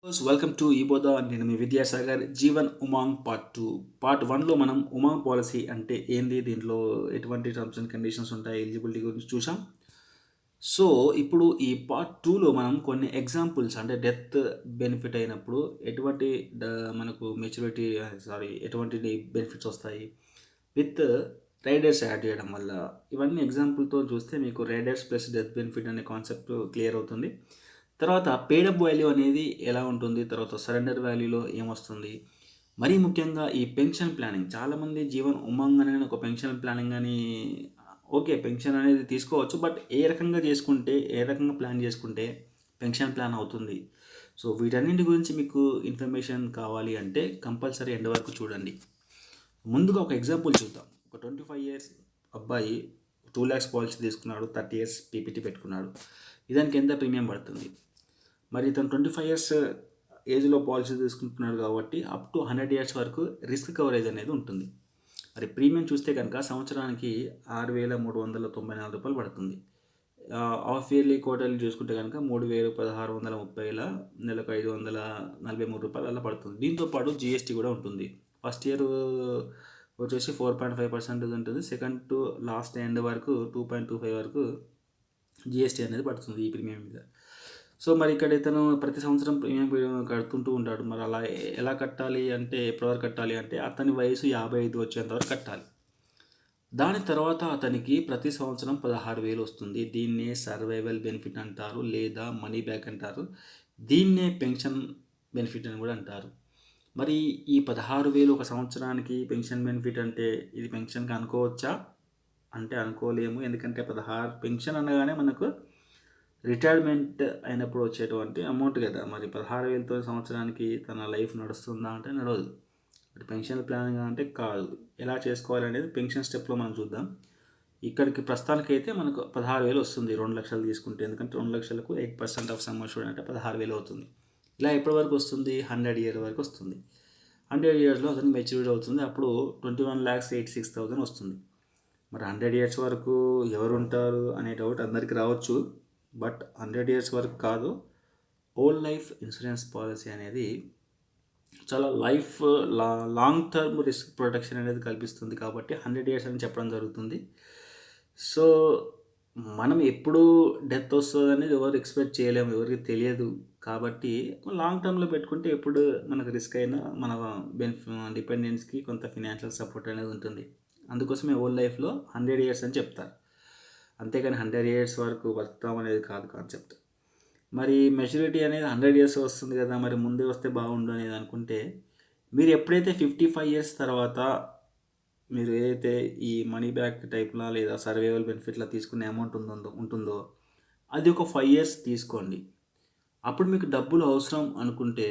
Welcome to eBodha. నేను మీ Vidyasagar. Jeevan Umang part 1లో మనం ఉమాంగ్ పాలసీ అంటే ఏంది, దీంట్లో ఎటువంటి టర్మ్స్ అండ్ కండిషన్స్ ఉంటాయి, ఎలిజిబిలిటీ గురించి చూసాం. సో ఇప్పుడు ఈ పార్ట్ 2లో మనం కొన్ని ఎగ్జాంపుల్స్ అంటే డెత్ బెనిఫిట్ అయినప్పుడు ఎటువంటి మనకు మెచ్యూరిటీ ఎటువంటి బెనిఫిట్స్ వస్తాయి విత్ రైడర్స్ యాడ్ చేయడం వల్ల, ఇవన్నీ ఎగ్జాంపుల్తో చూస్తే మీకు రైడర్స్ ప్లస్ డెత్ బెనిఫిట్ అనే కాన్సెప్ట్ క్లియర్ అవుతుంది. తర్వాత పేడప్ వాల్యూ అనేది ఎలా ఉంటుంది, తర్వాత సరెండర్ వాల్యూలో ఏమొస్తుంది, మరీ ముఖ్యంగా ఈ పెన్షన్ ప్లానింగ్. చాలామంది జీవన్ ఉమంగ్ అనే ఒక పెన్షన్ ప్లానింగ్ అని, ఓకే పెన్షన్ అనేది తీసుకోవచ్చు, బట్ ఏ రకంగా చేసుకుంటే, ఏ రకంగా ప్లాన్ చేసుకుంటే పెన్షన్ ప్లాన్ అవుతుంది. సో వీటన్నింటి గురించి మీకు ఇన్ఫర్మేషన్ కావాలి అంటే కంపల్సరీ ఎండ్ వరకు చూడండి. ముందుగా ఒక ఎగ్జాంపుల్ చూద్దాం. ఒక 25 ఇయర్స్ అబ్బాయి 2 lakhs పాలసీ తీసుకున్నాడు, 30 years పీపీటీ పెట్టుకున్నాడు. ఇదానికి ఎంత ప్రీమియం పడుతుంది? మరి ఇతను 25 ఇయర్స్ ఏజ్లో పాలసీ తీసుకుంటున్నాడు కాబట్టి అప్ టు 100 years వరకు రిస్క్ కవరేజ్ అనేది ఉంటుంది. మరి ప్రీమియం చూస్తే కనుక సంవత్సరానికి 6,394 పడుతుంది. హాఫ్ ఇయర్లీ క్వార్టర్లీ చూసుకుంటే కనుక 3,1630 నెలకు రూ. 543 అలా పడుతుంది. దీంతోపాటు జిఎస్టీ కూడా ఉంటుంది. ఫస్ట్ ఇయర్ వచ్చేసి 4.5% ఉంటుంది. సెకండ్ టు లాస్ట్ ఎండ్ వరకు 2.25 వరకు జిఎస్టీ అనేది పడుతుంది ఈ ప్రీమియం మీద. సో మరి ఇక్కడ ఇతను ప్రతి సంవత్సరం ప్రీమియం కడుతుంటూ ఉంటాడు. మరి అలా ఎలా కట్టాలి అంటే, ఎప్పటివరకు కట్టాలి అంటే అతని వయసు 55 వచ్చేంత వరకు కట్టాలి. దాని తర్వాత అతనికి ప్రతి సంవత్సరం 16,000 వస్తుంది. దీన్నే సర్వైవల్ బెనిఫిట్ అంటారు, లేదా మనీ బ్యాక్ అంటారు. దీన్నే పెన్షన్ బెనిఫిట్ అని కూడా అంటారు. మరి ఈ 16,000 ఒక సంవత్సరానికి పెన్షన్ బెనిఫిట్ అంటే ఇది పెన్షన్కి అనుకోవచ్చా అంటే అనుకోలేము. ఎందుకంటే పెన్షన్ అనగానే మనకు రిటైర్మెంట్ అయినప్పుడు వచ్చేటువంటి అమౌంట్ కదా. మరి 16,000తో సంవత్సరానికి తన లైఫ్ నడుస్తుందా అంటే నడవదు. మరి పెన్షన్ ప్లానింగ్ అంటే కాదు. ఎలా చేసుకోవాలనేది పెన్షన్ స్టెప్లో మనం చూద్దాం. ఇక్కడికి ప్రస్తుతానికైతే మనకు 16,000 వస్తుంది 2 లక్షలు తీసుకుంటే. ఎందుకంటే 2 లక్షలకు 8% ఆఫ్ సమ్ అష్యూర్డ్ అంటే 16,000 అవుతుంది. ఇలా ఎప్పటి వరకు వస్తుంది? 100 years వరకు వస్తుంది. 100 yearsలో అతనికి మెచ్యూరిటీ అవుతుంది. అప్పుడు 21,86,000 వస్తుంది. మరి 100 years వరకు ఎవరు ఉంటారు అనే డౌట్ అందరికీ రావచ్చు. బట్ 100 years వరకు కాదు, హోల్ లైఫ్ ఇన్సూరెన్స్ పాలసీ అనేది చాలా లాంగ్ టర్మ్ రిస్క్ ప్రొటెక్షన్ అనేది కల్పిస్తుంది కాబట్టి 100 years అని చెప్పడం జరుగుతుంది. సో మనం ఎప్పుడు డెత్ వస్తుంది అనేది ఎవరు ఎక్స్పెక్ట్ చేయలేము, ఎవరికి తెలియదు. కాబట్టి లాంగ్ టర్మ్లో పెట్టుకుంటే ఎప్పుడు మనకు రిస్క్ అయినా మన డిపెండెంట్స్కి కొంత ఫినాన్షియల్ సపోర్ట్ అనేది ఉంటుంది. అందుకోసమే హోల్ లైఫ్లో 100 years అని చెప్తారు. అంతేగాని 100 years వరకు బతుకుతాం అనేది కాదు కాన్సెప్ట్. మరి మెచ్యూరిటీ అనేది 100 years వస్తుంది కదా, మరి ముందే వస్తే బాగుండు అనేది అనుకుంటే, మీరు ఎప్పుడైతే 55 years తర్వాత మీరు ఏదైతే ఈ మనీ బ్యాక్ టైప్లా లేదా సర్వైవల్ బెనిఫిట్లా తీసుకునే అమౌంట్ ఉంటుందో అది ఒక 5 years తీసుకోండి. అప్పుడు మీకు డబ్బులు అవసరం అనుకుంటే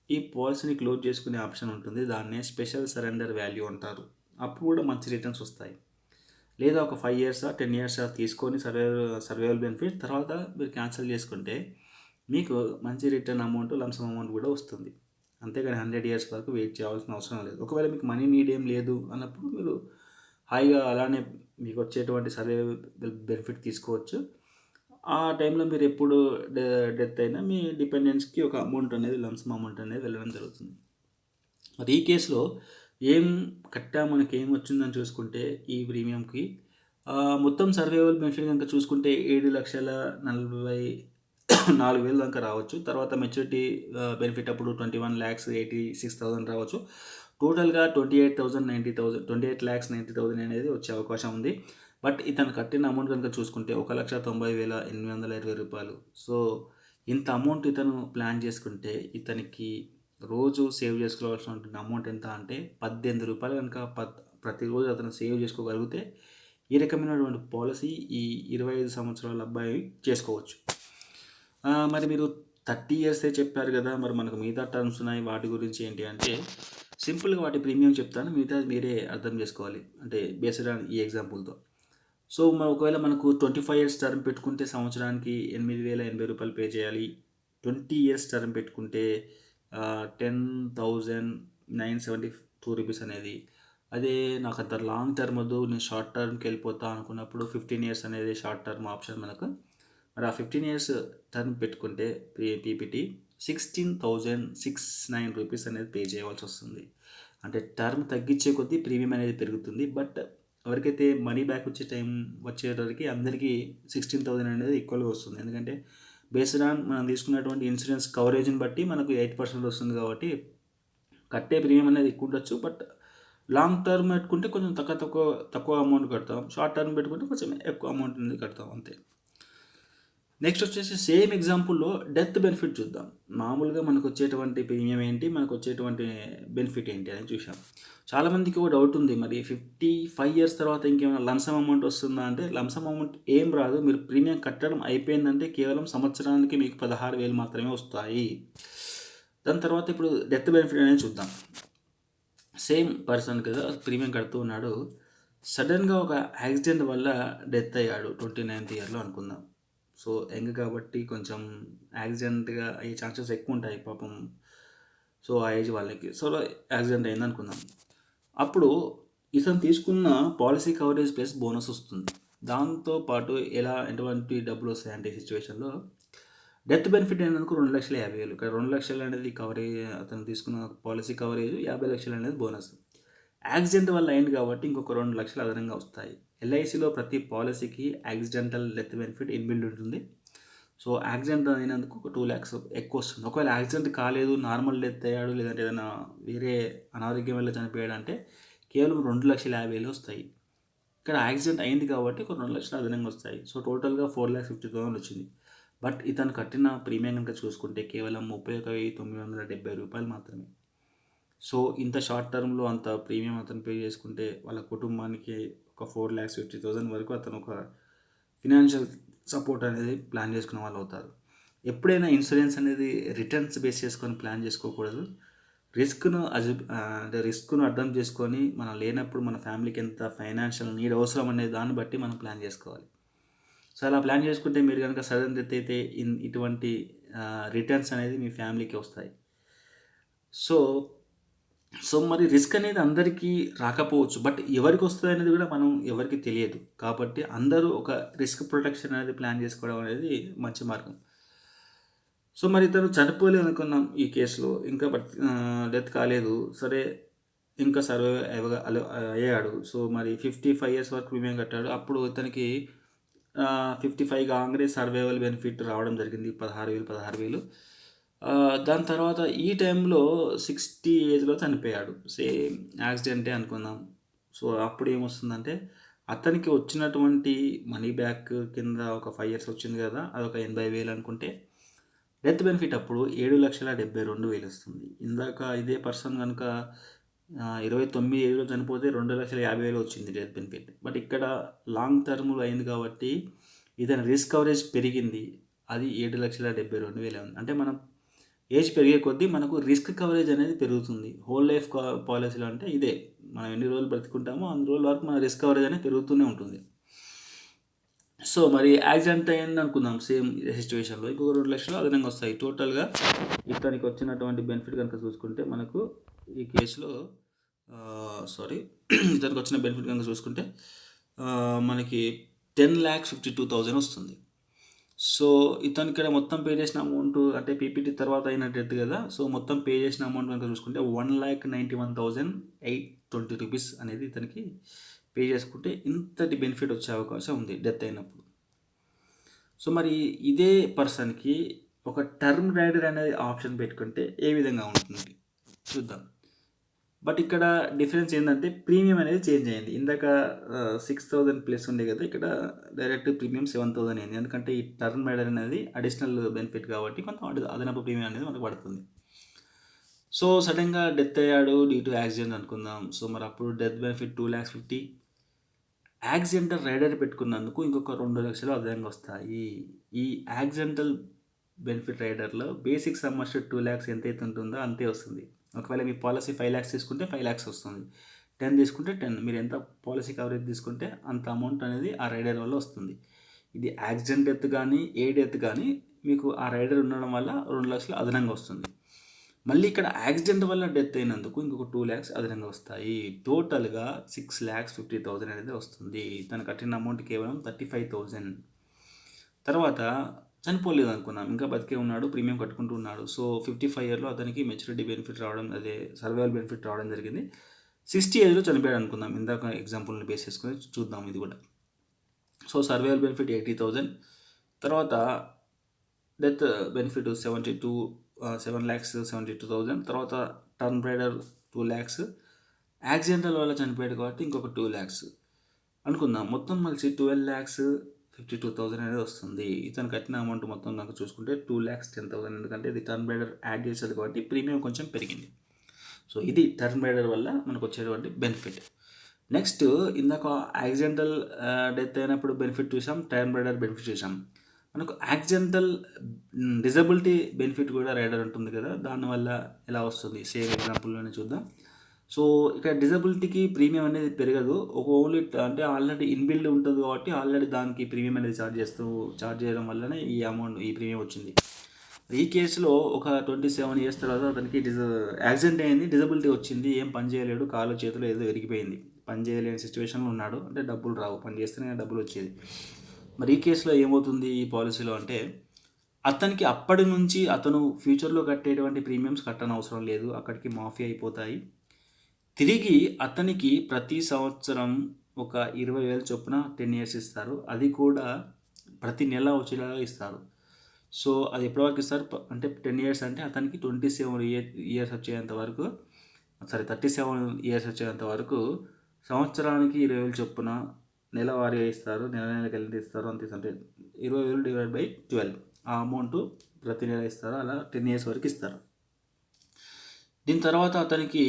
ఈ పాలసీని క్లోజ్ చేసుకునే ఆప్షన్ ఉంటుంది. దాన్నే స్పెషల్ సరెండర్ వాల్యూ అంటారు. అప్పుడు కూడా మంచి రిటర్న్స్ వస్తాయి. లేదా ఒక 5 years 10 years తీసుకొని సర్వైవల్ బెనిఫిట్ తర్వాత మీరు క్యాన్సిల్ చేసుకుంటే మీకు మంచి రిటర్న్ అమౌంట్, లంసమ్ అమౌంట్ కూడా వస్తుంది. అంతేగాని 100 years వరకు వెయిట్ చేయాల్సిన అవసరం లేదు. ఒకవేళ మీకు మనీ నీడ్ ఏం లేదు అన్నప్పుడు మీరు హాయిగా అలానే మీకు వచ్చేటువంటి సర్వైవల్ బెనిఫిట్ తీసుకోవచ్చు. ఆ టైంలో మీరు ఎప్పుడు డెత్ అయినా మీ డిపెండెంట్స్కి ఒక అమౌంట్ అనేది, లంసమ్ అమౌంట్ అనేది వెళ్ళడం జరుగుతుంది. మరి ఈ కేసులో ఏం మనకి ఏం వచ్చిందని చూసుకుంటే ఈ ప్రీమియంకి మొత్తం సర్వైవల్ బెనిఫిట్ కనుక చూసుకుంటే 7,44,000 దాకా రావచ్చు. తర్వాత మెచ్యూరిటీ బెనిఫిట్ అప్పుడు 21,86,000 రావచ్చు. టోటల్గా 28,90,000 అనేది వచ్చే అవకాశం ఉంది. బట్ ఇతను కట్టిన అమౌంట్ కనుక చూసుకుంటే 1,90,820 సో ఇంత అమౌంట్ ఇతను ప్లాన్ చేసుకుంటే ఇతనికి రోజు సేవ్ చేసుకోవాల్సిన అమౌంట్ ఎంత అంటే రూ. 18 కనుక ప్రతిరోజు అతను సేవ్ చేసుకోగలిగితే ఈ రకమైనటువంటి పాలసీ ఈ 25 సంవత్సరాల అబ్బాయి చేసుకోవచ్చు. మరి మీరు 30 years చెప్పారు కదా, మరి మనకు మిగతా టర్మ్స్ ఉన్నాయి, వాటి గురించి ఏంటి అంటే సింపుల్గా వాటి ప్రీమియం చెప్తాను, మిగతా మీరే అర్థం చేసుకోవాలి అంటే బేస్డ్ ఆన్ ఈ ఎగ్జాంపుల్తో. సో ఒకవేళ మనకు 25 years టర్మ్ పెట్టుకుంటే సంవత్సరానికి రూ. 8,080 పే చేయాలి. 20 years టర్మ్ పెట్టుకుంటే 10,972 అనేది. అదే నాకు అంత లాంగ్ టర్మ్ వద్దు, నేను షార్ట్ టర్మ్కి వెళ్ళిపోతా అనుకున్నప్పుడు 15 years అనేది షార్ట్ టర్మ్ ఆప్షన్ మనకు. మరి ఆ 15 years టర్మ్ పెట్టుకుంటే పీపీటీ 16,609 రూపీస్ అనేది పే చేయవలసి వస్తుంది. అంటే టర్మ్ తగ్గించే కొద్దీ ప్రీమియం అనేది పెరుగుతుంది. బట్ ఎవరికైతే మనీ బ్యాక్ వచ్చే టైం వచ్చేటరికి అందరికీ 16,000 అనేది ఈక్వల్గా వస్తుంది. ఎందుకంటే బేస్డ్ ఆన్ మనం తీసుకున్నటువంటి ఇన్సూరెన్స్ కవరేజ్ని బట్టి మనకు 8% వస్తుంది కాబట్టి కట్టే ప్రీమియం అనేది ఎక్కువ ఉండొచ్చు. బట్ లాంగ్ టర్మ్ పెట్టుకుంటే కొంచెం తక్కువ అమౌంట్ కడతాం. షార్ట్ టర్మ్ పెట్టుకుంటే కొంచెం ఎక్కువ అమౌంట్ అనేది కడతాం అంతే. నెక్స్ట్ వచ్చేసి సేమ్ ఎగ్జాంపుల్లో డెత్ బెనిఫిట్ చూద్దాం. మామూలుగా మనకు వచ్చేటువంటి ప్రీమియం ఏంటి, మనకు వచ్చేటువంటి బెనిఫిట్ ఏంటి అని చూసాం. చాలామందికి ఒక డౌట్ ఉంది, మరి 55 ఇయర్స్ తర్వాత ఇంకేమైనా లంసమ్ అమౌంట్ వస్తుందా అంటే లంసమ్ అమౌంట్ ఏం రాదు. మీరు ప్రీమియం కట్టడం అయిపోయిందంటే కేవలం సంవత్సరానికి మీకు 16,000 మాత్రమే వస్తాయి. దాని తర్వాత ఇప్పుడు డెత్ బెనిఫిట్ అనేది చూద్దాం. సేమ్ పర్సన్ కదా, ప్రీమియం కడుతూ ఉన్నాడు. సడన్గా ఒక యాక్సిడెంట్ వల్ల డెత్ అయ్యాడు 29th ఇయర్లో అనుకుందాం. సో యంగ్ కాబట్టి కొంచెం యాక్సిడెంట్గా అయ్యే ఛాన్సెస్ ఎక్కువ ఉంటాయి పాపం. సో ఆ ఏజ్ వాళ్ళకి యాక్సిడెంట్ అయింది అనుకుందాం. అప్పుడు ఇతను తీసుకున్న పాలసీ కవరేజ్ ప్లస్ బోనస్ వస్తుంది. దాంతోపాటు ఎటువంటి డబ్బులు వస్తాయంటే ఈ సిచ్యువేషన్లో డెత్ బెనిఫిట్ అయినందుకు 2,50,000. ఇక్కడ 2,00,000 అనేది కవరేజ్, అతను తీసుకున్న పాలసీ కవరేజ్, 50,00,000 అనేది బోనస్. యాక్సిడెంట్ వల్ల అయింది కాబట్టి ఇంకొక 2,00,000 అదనంగా వస్తాయి. ఎల్ఐసిలో ప్రతి పాలసీకి యాక్సిడెంటల్ డెత్ బెనిఫిట్ ఇన్బిల్డ్ ఉంటుంది. సో యాక్సిడెంట్ అయినందుకు ఒక 2,00,000 ఎక్కువ వస్తుంది. ఒకవేళ యాక్సిడెంట్ కాలేదు, నార్మల్ డెత్ అయ్యాడు, లేదంటే ఏదైనా వేరే అనారోగ్యం వల్ల చనిపోయాడు అంటే కేవలం 2,50,000 వస్తాయి. ఇక్కడ యాక్సిడెంట్ అయింది కాబట్టి ఒక 2,00,000 అదనంగా వస్తాయి. సో టోటల్గా 4,50,000 వచ్చింది. బట్ ఇతను కట్టిన ప్రీమియం కనుక చూసుకుంటే కేవలం 31,970 రూపాయలు మాత్రమే. సో ఇంత షార్ట్ టర్మ్లో అంత ప్రీమియం అతను పే చేసుకుంటే వాళ్ళ కుటుంబానికి ఒక 4,50,000 వరకు అతను ఒక ఫినాన్షియల్ సపోర్ట్ అనేది ప్లాన్ చేసుకునే వాళ్ళు అవుతారు. ఎప్పుడైనా ఇన్సూరెన్స్ అనేది రిటర్న్స్ బేస్ చేసుకొని ప్లాన్ చేసుకోకూడదు. రిస్క్ను అర్థం చేసుకొని మనం లేనప్పుడు మన ఫ్యామిలీకి ఎంత ఫైనాన్షియల్ నీడ్ అవసరం అనే దాన్ని బట్టి మనం ప్లాన్ చేసుకోవాలి. సో అలా ప్లాన్ చేసుకుంటే మీరు కనుక సడన్ డెత్ అయితే ఇటువంటి రిటర్న్స్ అనేది మీ ఫ్యామిలీకి వస్తాయి. సో మరి రిస్క్ అనేది అందరికీ రాకపోవచ్చు. బట్ ఎవరికి వస్తుంది అనేది కూడా ఎవరికి తెలియదు. కాబట్టి అందరూ ఒక రిస్క్ ప్రొటెక్షన్ అనేది ప్లాన్ చేసుకోవడం అనేది మంచి మార్గం. సో మరి ఇతను చనిపోలేదు అనుకున్నాం ఈ కేసులో, ఇంకా డెత్ కాలేదు, సరే ఇంకా సర్వైవ్ అయ్యాడు. సో మరి 55 ఇయర్స్ వరకు ప్రీమియం కట్టాడు. అప్పుడు ఇతనికి 55 కాగానే సర్వైవల్ బెనిఫిట్ రావడం జరిగింది, 16,000. దాని తర్వాత ఈ టైంలో 60 ఏజ్లో చనిపోయాడు. సేమ్ యాక్సిడెంటే అనుకుందాం. సో అప్పుడు ఏమొస్తుందంటే అతనికి వచ్చినటువంటి మనీ బ్యాక్ కింద ఒక 5 ఇయర్స్ వచ్చింది కదా, అదొక 80,000 అనుకుంటే డెత్ బెనిఫిట్ అప్పుడు 7,72,000 వస్తుంది. ఇందాక ఇదే పర్సన్ కనుక 29 ఏజ్లో చనిపోతే 2,50,000 వచ్చింది డెత్ బెనిఫిట్. బట్ ఇక్కడ లాంగ్ టర్మ్లో అయింది కాబట్టి ఇతని రిస్క్ కవరేజ్ పెరిగింది, అది 7,72,000 ఉంది. అంటే మనం ఏజ్ పెరిగే కొద్దీ మనకు రిస్క్ కవరేజ్ అనేది పెరుగుతుంది. హోల్ లైఫ్ పాలసీలో అంటే ఇదే, మనం ఎన్ని రోజులు బ్రతుకుంటామో అన్ని రోజుల వరకు మన రిస్క్ కవరేజ్ అనేది పెరుగుతూనే ఉంటుంది. సో మరి యాక్సిడెంట్ అయింది అనుకుందాం, సేమ్ సిచ్యువేషన్లో ఇంకొక 2,00,000 అదనంగా వస్తాయి. టోటల్గా ఇతనికి వచ్చినటువంటి బెనిఫిట్ కనుక చూసుకుంటే మనకు ఈ కేసులో ఇతనికి వచ్చిన బెనిఫిట్ కనుక చూసుకుంటే మనకి 10,52,000 వస్తుంది. సో ఇతను ఇక్కడ మొత్తం పే చేసిన అమౌంట్ అంటే పీపీటీ తర్వాత అయినట్టు కదా. సో మొత్తం పే చేసిన అమౌంట్ కనుక చూసుకుంటే 1,91,820 రూపీస్ అనేది ఇతనికి పే చేసుకుంటే ఇంతటి బెనిఫిట్ వచ్చే అవకాశం ఉంది డెత్ అయినప్పుడు. సో మరి ఇదే పర్సన్కి ఒక టర్మ్ రైడర్ అనేది ఆప్షన్ పెట్టుకుంటే ఏ విధంగా ఉంటుంది చూద్దాం. బట్ ఇక్కడ డిఫరెన్స్ ఏంటంటే ప్రీమియం అనేది చేంజ్ అయింది. ఇందాక 6,000 ప్లస్ ఉండే కదా, ఇక్కడ డైరెక్ట్ ప్రీమియం 7,000 అయింది. ఎందుకంటే ఈ టర్మ్ రైడర్ అనేది అడిషనల్ బెనిఫిట్ కాబట్టి కొంత అదనపు ప్రీమియం అనేది మనకు పడుతుంది. సో సడన్గా డెత్ అయ్యాడు డ్యూ టు యాక్సిడెంట్ అనుకుందాం. సో మరి అప్పుడు డెత్ బెనిఫిట్ 2,50,000, యాక్సిడెంటల్ రైడర్ పెట్టుకున్నందుకు ఇంకొక 2,00,000 అదనంగా వస్తాయి. ఈ యాక్సిడెంటల్ బెనిఫిట్ రైడర్లో బేసిక్ సమ్ అష్యూర్డ్ 2,00,000 ఎంతైతే ఉంటుందో అంతే వస్తుంది. ఒకవేళ మీ పాలసీ 5,00,000 తీసుకుంటే 5,00,000 వస్తుంది, 10 తీసుకుంటే 10. మీరు ఎంత పాలసీ కవరేజ్ తీసుకుంటే అంత అమౌంట్ అనేది ఆ రైడర్ వల్ల వస్తుంది. ఇది యాక్సిడెంట్ డెత్ కానీ ఏ డెత్ కానీ మీకు ఆ రైడర్ ఉండడం వల్ల 2,00,000 అదనంగా వస్తుంది. మళ్ళీ ఇక్కడ యాక్సిడెంట్ వల్ల డెత్ అయినందుకు ఇంకొక 2,00,000 అదనంగా వస్తాయి. టోటల్గా 6,50,000 అనేది వస్తుంది. తను కట్టిన అమౌంట్ కేవలం 35,000. తర్వాత చనిపోలేదు అనుకున్నాం, ఇంకా బతికే ఉన్నాడు, ప్రీమియం కట్టుకుంటూ ఉన్నాడు. సో 55 ఇయర్లో అతనికి మెచ్యూరిటీ బెనిఫిట్ రావడం, అదే సర్వైవల్ బెనిఫిట్ రావడం జరిగింది. 60 ఏజ్లో చనిపోయాడు అనుకుందాం, ఇందాక ఎగ్జాంపుల్ని బేస్ చేసుకొని చూద్దాం ఇది కూడా. సో సర్వైవల్ బెనిఫిట్ 80,000, తర్వాత డెత్ బెనిఫిట్ 7,72,000, తర్వాత టర్న్ రైడర్ 2 lakhs, యాక్సిడెంటల్ వల్ల చనిపోయాడు కాబట్టి ఇంకొక 2 lakhs అనుకుందాం. మొత్తం కలిసి 12,52,000 అనేది వస్తుంది. ఇతను కట్టిన అమౌంట్ మొత్తం కనుక చూసుకుంటే 2,10,000, ఎందుకంటే ఇది టర్న్ రైడర్ యాడ్ చేసేది కాబట్టి ప్రీమియం కొంచెం పెరిగింది. సో ఇది టర్న్ రైడర్ వల్ల మనకు వచ్చేటువంటి బెనిఫిట్. నెక్స్ట్ ఇందాక యాక్సిడెంటల్ డెత్ అయినప్పుడు బెనిఫిట్ చూసాం, టర్న్ రైడర్ బెనిఫిట్ చూసాం. మనకు యాక్సిడెంటల్ డిజబిలిటీ బెనిఫిట్ కూడా రైడర్ ఉంటుంది కదా, దానివల్ల ఎలా వస్తుంది సేమ్ ఎగ్జాంపుల్లోనే చూద్దాం. సో ఇక్కడ డిజబిలిటీకి ప్రీమియం అనేది పెరగదు, ఒక ఓన్లీ అంటే ఆల్రెడీ ఇన్బిల్డ్ ఉంటుంది కాబట్టి ఆల్రెడీ దానికి ప్రీమియం అనేది ఛార్జ్ చేయడం వల్లనే ఈ అమౌంట్, ఈ ప్రీమియం వచ్చింది. ఈ కేసులో ఒక 27 years తర్వాత అతనికి యాక్సిడెంట్ అయింది, డిజబిలిటీ వచ్చింది, ఏం పని చేయలేడు, కాలు చేతులు ఏదో విరిగిపోయింది, పని చేయలేని సిచ్యువేషన్లో ఉన్నాడు, అంటే డబ్బులు రావు, పని చేస్తేనే డబ్బులు వచ్చేది. మరి ఈ కేసులో ఏమవుతుంది ఈ పాలసీలో అంటే, అతనికి అప్పటి నుంచి అతను ఫ్యూచర్లో కట్టేటువంటి ప్రీమియమ్స్ కట్టనవసరం లేదు, అక్కడికి మాఫీ అయిపోతాయి. తిరిగి అతనికి ప్రతి సంవత్సరం ఒక 20,000 చొప్పున 10 years ఇస్తారు, అది కూడా ప్రతి నెల వచ్చేలాగా ఇస్తారు. సో అది ఎప్పటివరకు ఇస్తారు అంటే 10 years అంటే అతనికి 27 years వచ్చేంత వరకు, 37 years వచ్చేంత వరకు సంవత్సరానికి 20,000 చొప్పున నెలవారీగా ఇస్తారు, నెలకి ఎంత ఇస్తారు అంతే, అంటే 20,000 డివైడ్ బై 12 ఆ అమౌంట్ ప్రతి నెల ఇస్తారు, అలా 10 years వరకు ఇస్తారు. దీని తర్వాత అతనికి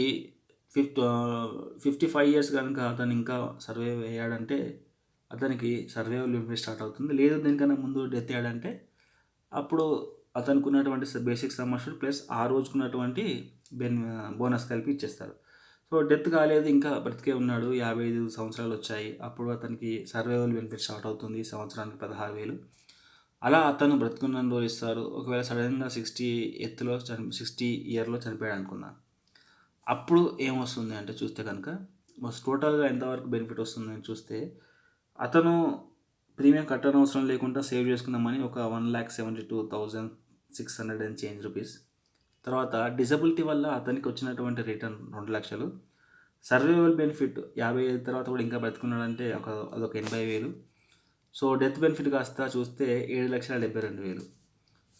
55 years కనుక అతను ఇంకా సర్వైవ్ అయ్యాడంటే అతనికి సర్వైవల్ బెనిఫిట్ స్టార్ట్ అవుతుంది. లేదు దీనికన్నా ముందు డెత్ అయ్యాడంటే అప్పుడు అతనికి ఉన్నటువంటి బేసిక్ సమ్ అష్యూర్డ్ ప్లస్ ఆ రోజుకున్నటువంటి బోనస్ కలిపి ఇచ్చేస్తారు. సో డెత్ కాలేదు, ఇంకా బ్రతికే ఉన్నాడు, 55 సంవత్సరాలు వచ్చాయి, అప్పుడు అతనికి సర్వైవల్ బెనిఫిట్ స్టార్ట్ అవుతుంది, సంవత్సరానికి 16,000. అలా అతను బ్రతుకున్న రోజు ఇస్తారు. ఒకవేళ సడన్గా 60 ఇయర్లో చనిపోయాడు అనుకుందాం, అప్పుడు ఏమొస్తుంది అంటే చూస్తే కనుక టోటల్గా ఎంతవరకు బెనిఫిట్ వస్తుందని చూస్తే, అతను ప్రీమియం కట్టనవసరం లేకుండా సేవ్ చేసుకున్న మనీ ఒక 1,72,600 అండ్ చేంజ్ రూపీస్. తర్వాత డిజబిలిటీ వల్ల అతనికి వచ్చినటువంటి రిటర్న్ 2,00,000. సర్వైవల్ బెనిఫిట్ 55 తర్వాత కూడా ఇంకా బ్రతుకున్నాడంటే అదొక 80,000. సో డెత్ బెనిఫిట్ కాస్త చూస్తే 7,72,000.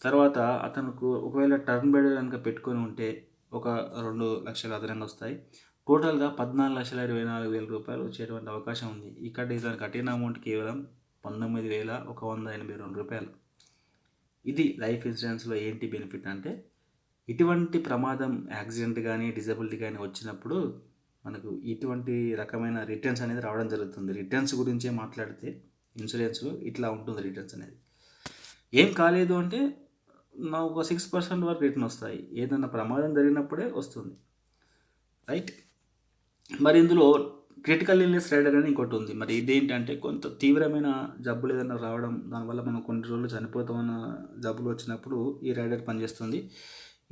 తర్వాత అతనుకు ఒకవేళ టర్న్ బెడ్ కనుక పెట్టుకొని ఉంటే ఒక 2,00,000 అదనంగా వస్తాయి. టోటల్గా 14,24,000 రూపాయలు వచ్చేటువంటి అవకాశం ఉంది. ఇక్కడ ఇతను కట్టిన అమౌంట్ కేవలం 19,182 రూపాయలు. ఇది లైఫ్ ఇన్సూరెన్స్లో ఏంటి బెనిఫిట్ అంటే, ఇటువంటి ప్రమాదం యాక్సిడెంట్ కానీ డిజబిలిటీ కానీ వచ్చినప్పుడు మనకు ఇటువంటి రకమైన రిటర్న్స్ అనేది రావడం జరుగుతుంది. రిటర్న్స్ గురించే మాట్లాడితే ఇన్సూరెన్స్లో ఇట్లా ఉంటుంది రిటర్న్స్ అనేది. ఏం కాలేదు అంటే నాకు ఒక 6% వరకు రిటర్న్ వస్తాయి, ఏదైనా ప్రమాదం జరిగినప్పుడే వస్తుంది, రైట్. మరి ఇందులో క్రిటికల్ ఇల్నెస్ రైడర్ అని ఇంకోటి ఉంది. మరి ఇదేంటంటే కొంత తీవ్రమైన జబ్బులు ఏదైనా రావడం, దానివల్ల మనం కొన్ని రోజులు చనిపోతామన్న జబ్బులు వచ్చినప్పుడు ఈ రైడర్ పనిచేస్తుంది.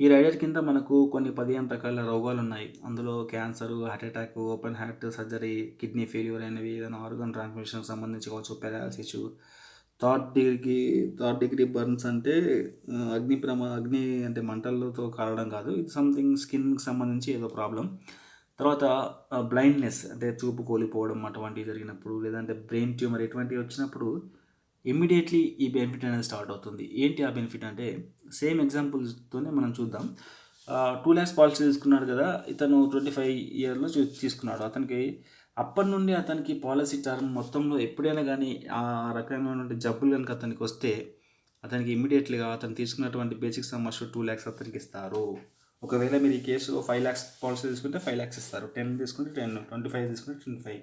ఈ రైడర్ కింద మనకు కొన్ని 15 రకాల రోగాలు ఉన్నాయి. అందులో cancer, heart attack, open heart surgery, kidney failure అనేవి, ఏదైనా ఆర్గన్ ట్రాన్స్ప్లాంటేషన్కి సంబంధించి కావచ్చు, పారాలసిస్, థర్డ్ డిగ్రీ బర్న్స్ అంటే అగ్ని అంటే మంటలతో కాలడం కాదు, ఇది సంథింగ్ స్కిన్కి సంబంధించి ఏదో ప్రాబ్లం. తర్వాత బ్లైండ్నెస్ అంటే చూపు కోల్పోవడం అటువంటివి జరిగినప్పుడు, లేదంటే బ్రెయిన్ ట్యూమర్ ఇటువంటివి వచ్చినప్పుడు ఇమ్మీడియట్లీ ఈ బెనిఫిట్ అనేది స్టార్ట్ అవుతుంది. ఏంటి ఆ బెనిఫిట్ అంటే, సేమ్ ఎగ్జాంపుల్స్తోనే మనం చూద్దాం. 2 lakhs పాలసీ తీసుకున్నాడు కదా, ఇతను 25 yearలో తీసుకున్నాడు. అతనికి అప్పటి నుండి అతనికి పాలసీ టర్మ్ మొత్తంలో ఎప్పుడైనా కానీ ఆ రకమైనటువంటి జబ్బులు కనుక అతనికి వస్తే అతనికి ఇమ్మీడియట్లీగా అతను తీసుకున్నటువంటి బేసిక్ సమ్ అష్యూర్డ్ 2 lakhs అతనికి ఇస్తారు. ఒకవేళ మీరు ఈ కేసులో 5 lakhs పాలసీ తీసుకుంటే 5 lakhs ఇస్తారు, 10 తీసుకుంటే 10, 25 తీసుకుంటే 25,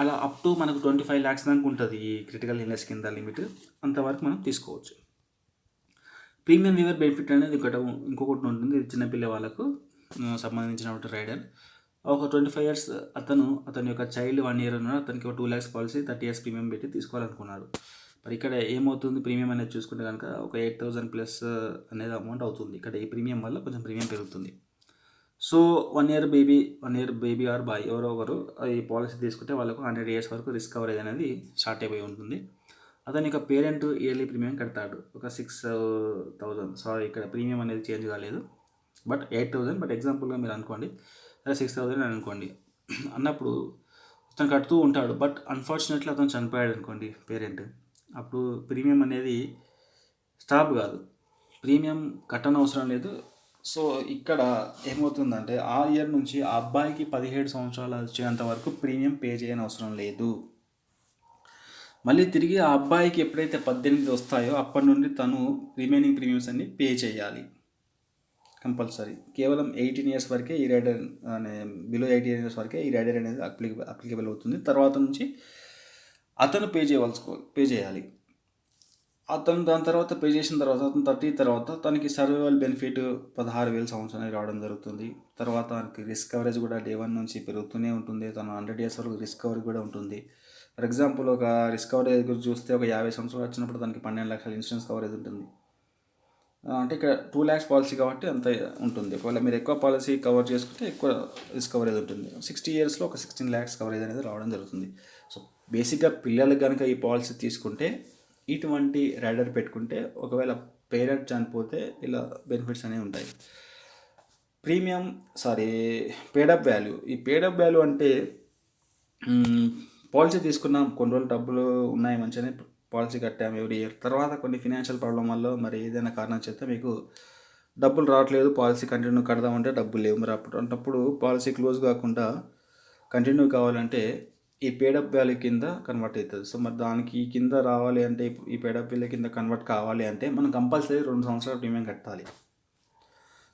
అలా అప్ టు మనకు 25 lakhs దాకా ఉంటుంది ఈ క్రిటికల్ ఇల్నెస్ కింద లిమిట్, అంతవరకు మనం తీసుకోవచ్చు. ప్రీమియం వీవర్ బెనిఫిట్ అనేది ఇంకొకటి ఉంటుంది, ఇది చిన్నపిల్ల వాళ్ళకు సంబంధించినటువంటి రైడర్. ఒక 25 years అతని యొక్క చైల్డ్ 1 year ఉన్నాడు, అతనికి ఒక 2 lakhs పాలసీ 30 years ప్రీమియం పెట్టి తీసుకోవాలనుకున్నాడు. మరి ఇక్కడ ఏమవుతుంది ప్రీమియం అనేది చూసుకుంటే కనుక ఒక 8,000 ప్లస్ అనేది అమౌంట్ అవుతుంది. ఇక్కడ ఈ ప్రీమియం వల్ల కొంచెం ప్రీమియం పెరుగుతుంది. So 1 year baby or boy ఎవరో ఒకరు ఈ పాలసీ తీసుకుంటే వాళ్ళకు 100 years వరకు రిస్క్ కవరేజ్ అనేది స్టార్ట్ అయిపోయి ఉంటుంది. అతని యొక్క పేరెంట్ ఇయర్లీ ప్రీమియం కడతాడు ఒక 6,000. సారీ, ఇక్కడ ప్రీమియం అనేది చేంజ్ కాలేదు, బట్ 8,000. బట్ ఎగ్జాంపుల్గా మీరు అనుకోండి, అదే 6,000 అని అనుకోండి. అన్నప్పుడు అతను కడుతూ ఉంటాడు. బట్ అన్ఫార్చునేట్లీ అతను చనిపోయాడు అనుకోండి పేరెంట్, అప్పుడు ప్రీమియం అనేది స్టాప్ కాదు, ప్రీమియం కట్టనవసరం లేదు. సో ఇక్కడ ఏమవుతుందంటే ఆ ఇయర్ నుంచి ఆ అబ్బాయికి 17 సంవత్సరాలు వచ్చేంత వరకు ప్రీమియం పే చేయని అవసరం లేదు. మళ్ళీ తిరిగి ఆ అబ్బాయికి ఎప్పుడైతే 18 వస్తాయో అప్పటి నుండి తను రిమైనింగ్ ప్రీమియమ్స్ అన్ని పే చేయాలి కంపల్సరీ. కేవలం 18 ఇయర్స్ వరకే ఈ రైడర్ అనే బిలో 18 ఇయర్స్ వరకే ఈ రైడర్ అనేది అప్లికేబుల్ అవుతుంది. తర్వాత నుంచి అతను పే చేయాలి. అతను దాని తర్వాత పే చేసిన తర్వాత అతను 30 తర్వాత తనకి సర్వైవల్ బెనిఫిట్ 16,000 సంవత్సరానికి రావడం జరుగుతుంది. తర్వాత తనకి రిస్క్ కవరేజ్ కూడా డే 1 నుంచి పెరుగుతూనే ఉంటుంది. తను 100 ఇయర్స్ వరకు రిస్క్ కవరేజ్ కూడా ఉంటుంది. ఫర్ ఎగ్జాంపుల్ ఒక రిస్క్ కవరేజ్ గురించి చూస్తే ఒక 50 సంవత్సరాలు వచ్చినప్పుడు తనకి 12 లక్షల ఇన్సూరెన్స్ కవరేజ్ ఉంటుంది. అంటే ఇక్కడ 2 lakhs పాలసీ కాబట్టి అంత ఉంటుంది. ఒకవేళ మీరు ఎక్కువ పాలసీ కవర్ చేసుకుంటే ఎక్కువ రిస్క్ కవరేజ్ ఉంటుంది. 60 ఇయర్స్లో ఒక 16 lakhs కవరేజ్ అనేది రావడం జరుగుతుంది. సో బేసిక్గా పిల్లలకు కనుక ఈ పాలసీ తీసుకుంటే, ఇటువంటి రైడర్ పెట్టుకుంటే, ఒకవేళ పేరెంట్ చనిపోతే ఇలా బెనిఫిట్స్ అనేవి ఉంటాయి. Paid-up value. ఈ పేడప్ వాల్యూ అంటే పాలసీ తీసుకున్నాం, కొన్ని రోజులు డబ్బులు ఉన్నాయి, మంచిగానే పాలసీ కట్టాము ఎవ్రీ ఇయర్. తర్వాత కొన్ని ఫినాన్షియల్ ప్రాబ్లం వల్ల మరి ఏదైనా కారణం చేస్తే మీకు డబ్బులు రావట్లేదు, పాలసీ కంటిన్యూ కడదామంటే డబ్బులు లేవు. మరి అప్పుడు పాలసీ క్లోజ్ కాకుండా కంటిన్యూ కావాలంటే ఈ పేడప్ వాల్యూ కింద కన్వర్ట్ అవుతుంది. సో మరి దానికి కింద రావాలి అంటే, ఈ పేడప్ వాల్యూ కింద కన్వర్ట్ కావాలి అంటే మనం కంపల్సరీ 2 సంవత్సరాల ప్రీమియం కట్టాలి.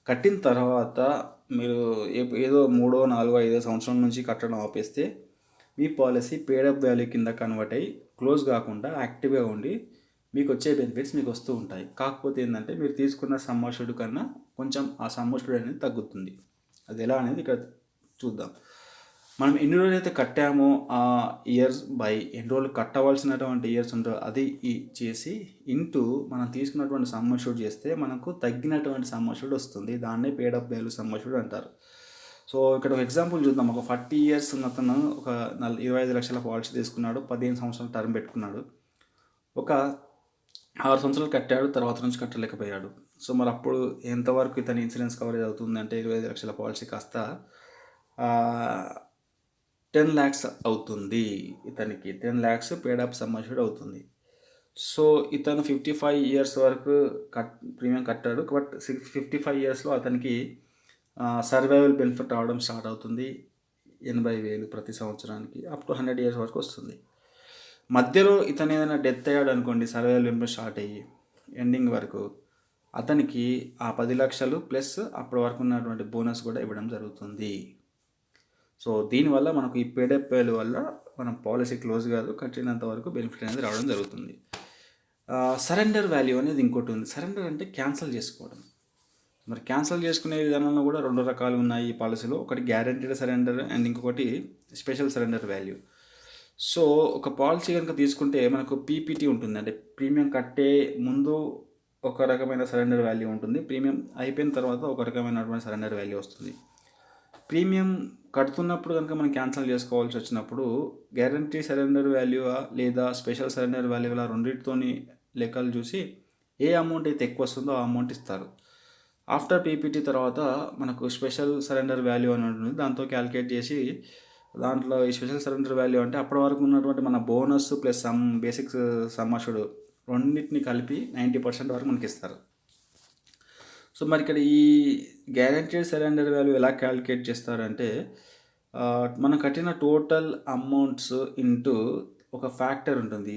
కట్టిన తర్వాత మీరు ఏదో 3వ, 4వ, 5వ సంవత్సరం నుంచి కట్టడం ఆపేస్తే మీ పాలసీ పేడప్ వాల్యూ కింద కన్వర్ట్ అయ్యి క్లోజ్ కాకుండా యాక్టివ్గా ఉండి మీకు వచ్చే బెనిఫిట్స్ మీకు వస్తూ ఉంటాయి. కాకపోతే ఏంటంటే మీరు తీసుకున్న సమ్ అష్యూర్డ్ కన్నా కొంచెం ఆ సమ్ అష్యూర్డ్ అనేది తగ్గుతుంది. అది ఎలా అనేది ఇక్కడ చూద్దాం. మనం ఎన్ని రోజులు అయితే కట్టామో ఆ ఇయర్స్ బై ఎన్ని రోజులు కట్టవలసినటువంటి ఇయర్స్ ఉంటుందో అది చేసి ఇంటూ మనం తీసుకున్నటువంటి సమ్ అష్యూర్డ్ చేస్తే మనకు తగ్గినటువంటి సమ్ అష్యూర్డ్ వస్తుంది. దాన్నే పేడప్ వాల్యూ సమ్ అష్యూర్డ్ అంటారు. సో ఇక్కడ ఒక ఎగ్జాంపుల్ చూద్దాం. ఒక 40 ఇయర్స్ ఉన్న అతను ఒక 25 లక్షల పాలసీ తీసుకున్నాడు, 15 సంవత్సరాల టర్మ్ పెట్టుకున్నాడు. ఒక 6 సంవత్సరాలు కట్టాడు, తర్వాత నుంచి కట్టలేకపోయాడు. సో మరి అప్పుడు ఎంతవరకు ఇతని ఇన్సూరెన్స్ కవరేజ్ అవుతుందంటే 25 లక్షల పాలసీ కాస్త 10 lakhs అవుతుంది. ఇతనికి 10 lakhs పేడప్ సమ్ అష్యూర్డ్ అవుతుంది. సో ఇతను 55 ఇయర్స్ వరకు ప్రీమియం కట్టాడు. బట్ 55 ఇయర్స్లో అతనికి సర్వైవల్ బెనిఫిట్ రావడం స్టార్ట్ అవుతుంది. 80,000 ప్రతి సంవత్సరానికి అప్ టు 100 ఇయర్స్ వరకు వస్తుంది. మధ్యలో ఇతను ఏదైనా డెత్ అయ్యాడు అనుకోండి, సర్వైవల్ బెనిఫిట్ స్టార్ట్ అయ్యి ఎండింగ్ వరకు అతనికి ఆ 10 లక్షలు ప్లస్ అప్పటి వరకు ఉన్నటువంటి బోనస్ కూడా ఇవ్వడం జరుగుతుంది. సో దీనివల్ల మనకు ఈ పేడప్ వాల్యూ వల్ల మనం పాలసీ క్లోజ్ కాదు, కట్టినంత వరకు బెనిఫిట్ అనేది రావడం జరుగుతుంది. సరెండర్ వాల్యూ అనేది ఇంకోటి ఉంది. సరెండర్ అంటే క్యాన్సిల్ చేసుకోవడం. మరి క్యాన్సిల్ చేసుకునే విధానంలో కూడా 2 రకాలు ఉన్నాయి ఈ పాలసీలో. ఒకటి గ్యారెంటీడ్ సరెండర్ అండ్ ఇంకొకటి స్పెషల్ సరెండర్ వాల్యూ. సో ఒక పాలసీ కనుక తీసుకుంటే మనకు పీపీటీ ఉంటుంది, అంటే ప్రీమియం కట్టే ముందు ఒక రకమైన సరెండర్ వాల్యూ ఉంటుంది, ప్రీమియం అయిపోయిన తర్వాత ఒక రకమైనటువంటి సరెండర్ వాల్యూ వస్తుంది. ప్రీమియం కడుతున్నప్పుడు కనుక మనం క్యాన్సిల్ చేసుకోవాల్సి వచ్చినప్పుడు గ్యారంటీ సరెండర్ వాల్యూ లేదా స్పెషల్ సరెండర్ వాల్యూ రెండింటితోని లెక్కలు చూసి ఏ అమౌంట్ అయితే ఎక్కువ వస్తుందో ఆ అమౌంట్ ఇస్తారు. ఆఫ్టర్ పీపీటీ తర్వాత మనకు స్పెషల్ సరెండర్ వాల్యూ అని ఉంటుంది, దాంతో క్యాలిక్యులేట్ చేసి దాంట్లో ఈ స్పెషల్ సరెండర్ వాల్యూ అంటే అప్పటి వరకు ఉన్నటువంటి మన bonus plus some basic sum assured రెండింటిని కలిపి 90% వరకు మనకి ఇస్తారు. సో మరి ఇక్కడ ఈ గ్యారెంటీడ్ సరెండర్ వాల్యూ ఎలా క్యాలిక్యులేట్ చేస్తారంటే మనం కట్టిన టోటల్ అమౌంట్స్ ఇంటూ ఒక ఫ్యాక్టర్ ఉంటుంది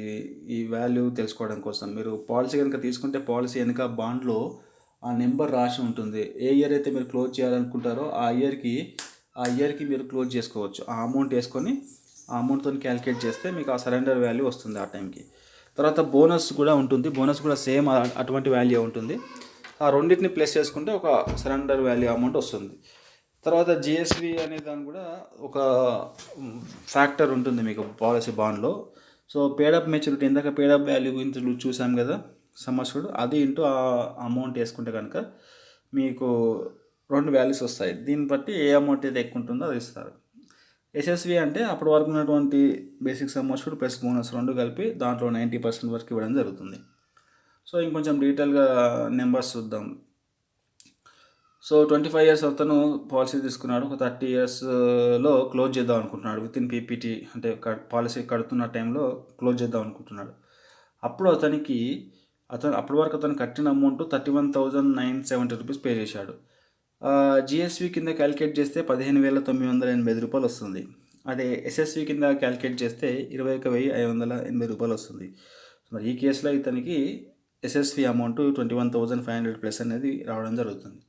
ఈ వాల్యూ తెలుసుకోవడం కోసం. మీరు పాలసీ కనుక తీసుకుంటే పాలసీ వెనుక బాండ్లో ఆ నెంబర్ రాసి ఉంటుంది. ఏ ఇయర్ అయితే మీరు క్లోజ్ చేయాలనుకుంటారో ఆ ఇయర్కి మీరు క్లోజ్ చేసుకోవచ్చు. ఆ అమౌంట్ వేసుకొని ఆ అమౌంట్తో క్యాలిక్యులేట్ చేస్తే మీకు ఆ సరెండర్ వాల్యూ వస్తుంది ఆ టైంకి. తర్వాత బోనస్ కూడా ఉంటుంది, బోనస్ కూడా సేమ్ అటువంటి వాల్యూ ఉంటుంది. ఆ రెండింటిని ప్లస్ చేసుకుంటే ఒక సరెండర్ వాల్యూ అమౌంట్ వస్తుంది. తర్వాత జిఎస్వి అనే దాని కూడా ఒక ఫ్యాక్టర్ ఉంటుంది మీకు పాలసీ బాండ్లో. సో పేడప్ మెచ్యూరిటీ, ఇందాక పేడప్ వాల్యూ గురించి చూసాం కదా సంవత్సరుడు, అది ఇంటూ ఆ అమౌంట్ వేసుకుంటే కనుక మీకు 2 వాల్యూస్ వస్తాయి. దీన్ని బట్టి ఏ అమౌంట్ అయితే ఎక్కువ ఉంటుందో అది ఇస్తారు. ఎస్ఎస్వి అంటే అప్పటి వరకు ఉన్నటువంటి basic sum assured plus bonus రెండు కలిపి దాంట్లో 90% వరకు ఇవ్వడం జరుగుతుంది. సో ఇంకొంచెం డీటెయిల్గా నెంబర్స్ చూద్దాం. సో 25 ఇయర్స్ అతను పాలసీ తీసుకున్నాడు. ఒక 30 ఇయర్స్లో క్లోజ్ చేద్దాం అనుకుంటున్నాడు. వితిన్ పీపీటీ అంటే పాలసీ కడుతున్న టైంలో క్లోజ్ చేద్దాం అనుకుంటున్నాడు. అప్పుడు అప్పటి వరకు అతను కట్టిన అమౌంట్ 31,970 రూపీస్ పే చేశాడు. జిఎస్వి కింద క్యాలిక్యులేట్ చేస్తే 15,985 రూపాయలు వస్తుంది. అదే ఎస్ఎస్వి కింద క్యాలిక్యులేట్ చేస్తే 21,580 రూపాయలు వస్తుంది. మరి ఈ కేసులో ఇతనికి ఎస్ఎస్వి అమౌంట్ 21,500 ప్లస్ అనేది రావడం జరుగుతుంది.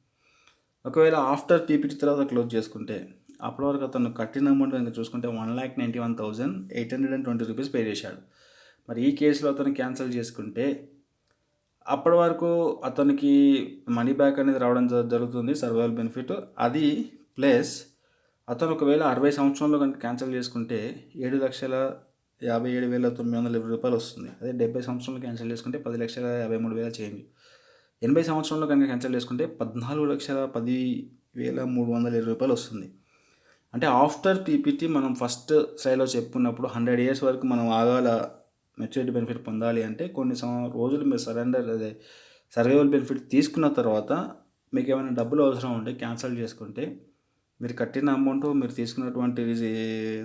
ఒకవేళ ఆఫ్టర్ పీపీటీ తర్వాత క్లోజ్ చేసుకుంటే అప్పటి వరకు అతను కట్టిన అమౌంట్ కనుక చూసుకుంటే 1,91,820 రూపీస్ పే చేశాడు. మరి ఈ కేసులో అతను క్యాన్సిల్ చేసుకుంటే అప్పటి వరకు అతనికి మనీ బ్యాక్ అనేది రావడం జరుగుతుంది, సర్వైవల్ బెనిఫిట్. అది ప్లస్ అతను ఒకవేళ 60 సంవత్సరంలో కనుక క్యాన్సిల్ చేసుకుంటే 7,57,920 రూపాయలు వస్తుంది. అదే 70 సంవత్సరంలో క్యాన్సిల్ చేసుకుంటే 10,53,000 చేంజ్. 80 సంవత్సరంలో కనుక క్యాన్సిల్ చేసుకుంటే 14,10,320 రూపాయలు వస్తుంది. అంటే ఆఫ్టర్ పీపీటీ మనం ఫస్ట్ స్లైడ్లో చెప్పుకున్నప్పుడు 100 ఇయర్స్ వరకు మనం ఆగాల మెచ్యూరిటీ బెనిఫిట్ పొందాలి అంటే కొన్ని రోజులు మీరు సర్వైవల్ బెనిఫిట్ తీసుకున్న తర్వాత మీకు ఏమైనా డబ్బులు అవసరం ఉంటే క్యాన్సిల్ చేసుకుంటే మీరు కట్టిన అమౌంట్, మీరు తీసుకున్నటువంటి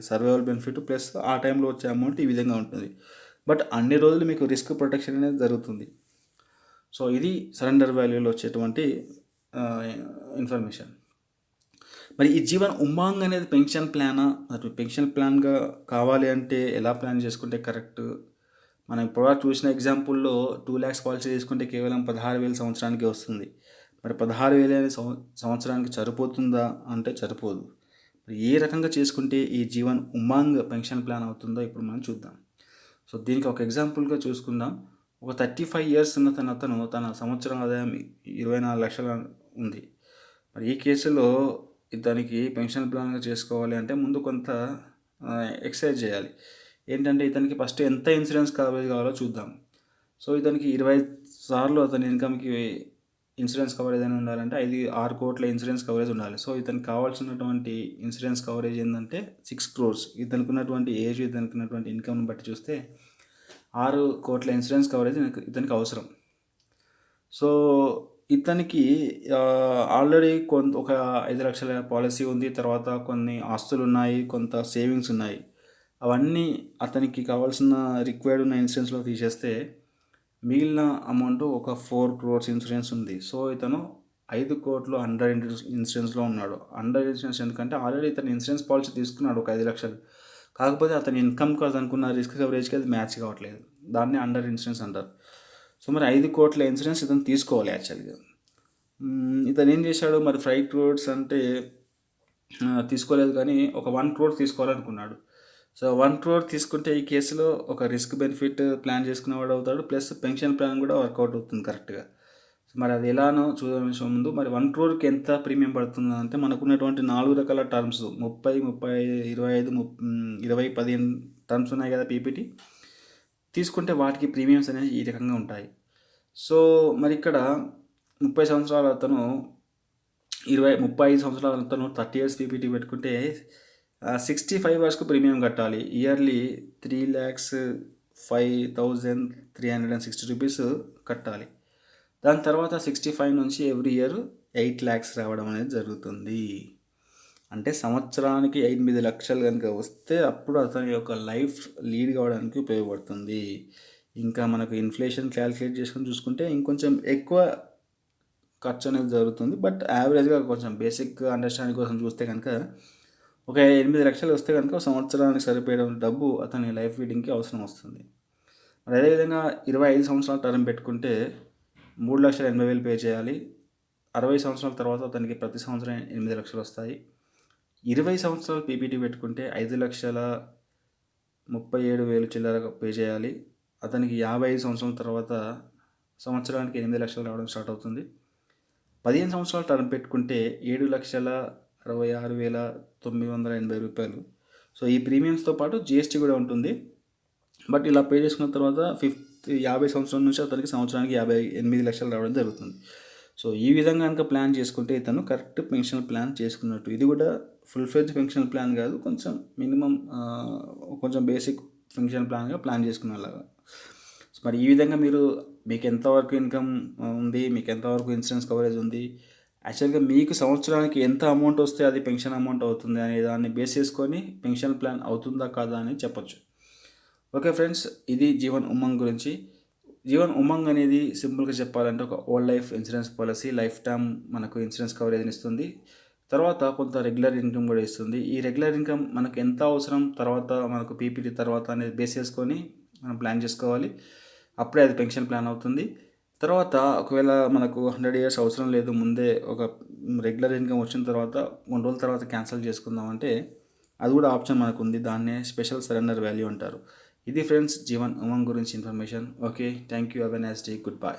సర్వైవల్ బెనిఫిట్ ప్లస్ ఆ టైంలో వచ్చే అమౌంట్ ఈ విధంగా ఉంటుంది. బట్ అన్ని రోజులు మీకు రిస్క్ ప్రొటెక్షన్ అనేది జరుగుతుంది. సో ఇది సరెండర్ వాల్యూలో వచ్చేటువంటి ఇన్ఫర్మేషన్. మరి ఈ జీవన్ ఉమాంగ్ అనేది పెన్షన్ ప్లానా, అది పెన్షన్ ప్లాన్గా కావాలి అంటే ఎలా ప్లాన్ చేసుకుంటే కరెక్ట్? మనం ఇప్పుడు చూసిన ఎగ్జాంపుల్లో 2 lakhs పాలసీ తీసుకుంటే కేవలం 16,000 సంవత్సరానికి వస్తుంది. మరి 16,000 అనేది సంవత్సరానికి సరిపోతుందా అంటే సరిపోదు. మరి ఏ రకంగా చేసుకుంటే ఈ జీవన్ ఉమాంగ్ పెన్షన్ ప్లాన్ అవుతుందో ఇప్పుడు మనం చూద్దాం. సో దీనికి ఒక ఎగ్జాంపుల్గా చూసుకుందాం. ఒక 35 ఇయర్స్ ఉన్న అతను తన సంవత్సరం ఆదాయం 24 లక్షలు ఉంది. మరి ఈ కేసులో ఇతనికి పెన్షన్ ప్లాన్గా చేసుకోవాలి అంటే ముందు కొంత ఎక్సర్సైజ్ చేయాలి. ఏంటంటే ఇతనికి ఫస్ట్ ఎంత ఇన్సూరెన్స్ కవరేజ్ కావాలో చూద్దాం. సో ఇతనికి 20 సార్లు అతని ఇన్కమ్కి ఇన్సూరెన్స్ కవరేజ్ అని ఉండాలంటే 6 కోట్ల ఇన్సూరెన్స్ కవరేజ్ ఉండాలి. సో ఇతనికి కావాల్సినటువంటి ఇన్సూరెన్స్ కవరేజ్ ఏంటంటే 6 crores. ఇతనికి ఉన్నటువంటి ఏజ్, ఇతనికి ఉన్నటువంటి ఇన్కమ్ని బట్టి చూస్తే 6 కోట్ల ఇన్సూరెన్స్ కవరేజ్ ఇతనికి అవసరం. సో ఇతనికి ఆల్రెడీ ఒక 5 లక్షల పాలసీ ఉంది, తర్వాత కొన్ని ఆస్తులు ఉన్నాయి, కొంత సేవింగ్స్ ఉన్నాయి. అవన్నీ అతనికి కావాల్సిన రిక్వైర్డ్ ఉన్న ఇన్సూరెన్స్లో తీసేస్తే మిగిలిన అమౌంట్ ఒక 4 crores ఇన్సూరెన్స్ ఉంది. సో ఇతను 5 కోట్లు అండర్ ఇన్సూరెన్స్లో ఉన్నాడు. అండర్ ఇన్సూరెన్స్ ఎందుకంటే ఆల్రెడీ ఇతను ఇన్సూరెన్స్ పాలసీ తీసుకున్నాడు ఒక 5 లక్షలు. కాకపోతే అతని ఇన్కమ్కి అనుకున్న రిస్క్ కవరేజ్కి అది మ్యాచ్ కావట్లేదు. దాన్ని అండర్ ఇన్సూరెన్స్ అంటారు. సో మరి 5 కోట్ల ఇన్సూరెన్స్ ఇతను తీసుకోవాలి యాక్చువల్గా. ఇతను ఏం చేశాడు, మరి 5 crores అంటే తీసుకోలేదు, కానీ ఒక 1 crore తీసుకోవాలనుకున్నాడు. సో 1 crore తీసుకుంటే ఈ కేసులో ఒక రిస్క్ బెనిఫిట్ ప్లాన్ చేసుకునేవాడు అవుతాడు, ప్లస్ పెన్షన్ ప్లాన్ కూడా వర్కౌట్ అవుతుంది కరెక్ట్గా. మరి అది ఎలానో చూసే ముందు మరి 1 crore ఎంత ప్రీమియం పడుతుంది అంటే మనకున్నటువంటి 4 రకాల టర్మ్స్ 30, 25, 20, 15 టర్మ్స్ ఉన్నాయి కదా పీపీటీ తీసుకుంటే వాటికి ప్రీమియమ్స్ అనేవి ఈ రకంగా ఉంటాయి. సో మరి ఇక్కడ 30 సంవత్సరాల అతను 35 సంవత్సరాల అతను 30 years పీపీటీ పెట్టుకుంటే 65 yearsకు ప్రీమియం కట్టాలి. ఇయర్లీ 3,05,360 రూపీస్ కట్టాలి. దాని తర్వాత 65 నుంచి ఎవ్రీ ఇయర్ 8 lakhs రావడం అనేది జరుగుతుంది. అంటే సంవత్సరానికి 8 లక్షలు కనుక వస్తే అప్పుడు అతని యొక్క లైఫ్ లీడ్ కావడానికి ఉపయోగపడుతుంది. ఇంకా మనకు ఇన్ఫ్లేషన్ క్యాలిక్యులేట్ చేసుకొని చూసుకుంటే ఇంకొంచెం ఎక్కువ ఖర్చు అనేది జరుగుతుంది. బట్ యావరేజ్గా కొంచెం బేసిక్ అండర్స్టాండింగ్ కోసం చూస్తే కనుక ఒక 8 లక్షలు వస్తే కనుక సంవత్సరానికి సరిపోయే డబ్బు అతని లైఫ్ లీడింగ్కి అవసరం వస్తుంది. మరి అదేవిధంగా 25 సంవత్సరాల టర్మ్ పెట్టుకుంటే 3,80,000 పే చేయాలి. 60 సంవత్సరాల తర్వాత అతనికి ప్రతి సంవత్సరం 8 లక్షలు వస్తాయి. 20 సంవత్సరాలు పీపీటీ పెట్టుకుంటే 5,37,000 చిల్లర పే చేయాలి. అతనికి 55 సంవత్సరాల తర్వాత సంవత్సరానికి 8 లక్షలు రావడం స్టార్ట్ అవుతుంది. 15 సంవత్సరాల టర్మ్ పెట్టుకుంటే 7,66,980 రూపాయలు. సో ఈ ప్రీమియమ్స్తో పాటు జిఎస్టీ కూడా ఉంటుంది. బట్ ఇలా పే చేసుకున్న తర్వాత 50 సంవత్సరాల నుంచి అతనికి సంవత్సరానికి 58 లక్షలు రావడం జరుగుతుంది. సో ఈ విధంగా కనుక ప్లాన్ చేసుకుంటే ఇతను కరెక్ట్ పెన్షన్ ప్లాన్ చేసుకున్నట్టు. ఇది కూడా ఫుల్ ఫ్లెడ్జ్ పెన్షన్ ప్లాన్ కాదు, కొంచెం మినిమం కొంచెం బేసిక్ పెన్షన్ ప్లాన్గా ప్లాన్ చేసుకునేలాగా. మరి ఈ విధంగా మీరు మీకు ఎంతవరకు ఇన్కమ్ ఉంది, మీకు ఎంతవరకు ఇన్సూరెన్స్ కవరేజ్ ఉంది, యాక్చువల్గా మీకు సంవత్సరానికి ఎంత అమౌంట్ వస్తే అది పెన్షన్ అమౌంట్ అవుతుంది అనే దాన్ని బేస్ చేసుకొని పెన్షన్ ప్లాన్ అవుతుందా కాదా అని చెప్పొచ్చు. ఓకే ఫ్రెండ్స్, ఇది జీవన్ ఉమంగ్ గురించి. జీవన్ ఉమంగ్ అనేది సింపుల్గా చెప్పాలంటే ఒక old life insurance policy. Life time మనకు ఇన్సూరెన్స్ కవరేజ్ని ఇస్తుంది. తర్వాత కొంత రెగ్యులర్ ఇన్కమ్ కూడా ఇస్తుంది. ఈ రెగ్యులర్ ఇన్కమ్ మనకు ఎంత అవసరం, తర్వాత మనకు పీపీటీ తర్వాత అనేది బేస్ చేసుకొని మనం ప్లాన్ చేసుకోవాలి. అప్పుడే అది పెన్షన్ ప్లాన్ అవుతుంది. తర్వాత ఒకవేళ మనకు 100 years అవసరం లేదు, ముందే ఒక రెగ్యులర్ ఇన్కమ్ వచ్చిన తర్వాత 1 రోజుల తర్వాత క్యాన్సిల్ చేసుకుందాం అంటే అది కూడా ఆప్షన్ మనకు ఉంది. దాన్నే స్పెషల్ సరెండర్ వాల్యూ అంటారు. ఇది ఫ్రెండ్స్ జీవన్ ఉమంగ్ గురించి information. Okay, thank you, have a nice day, good bye.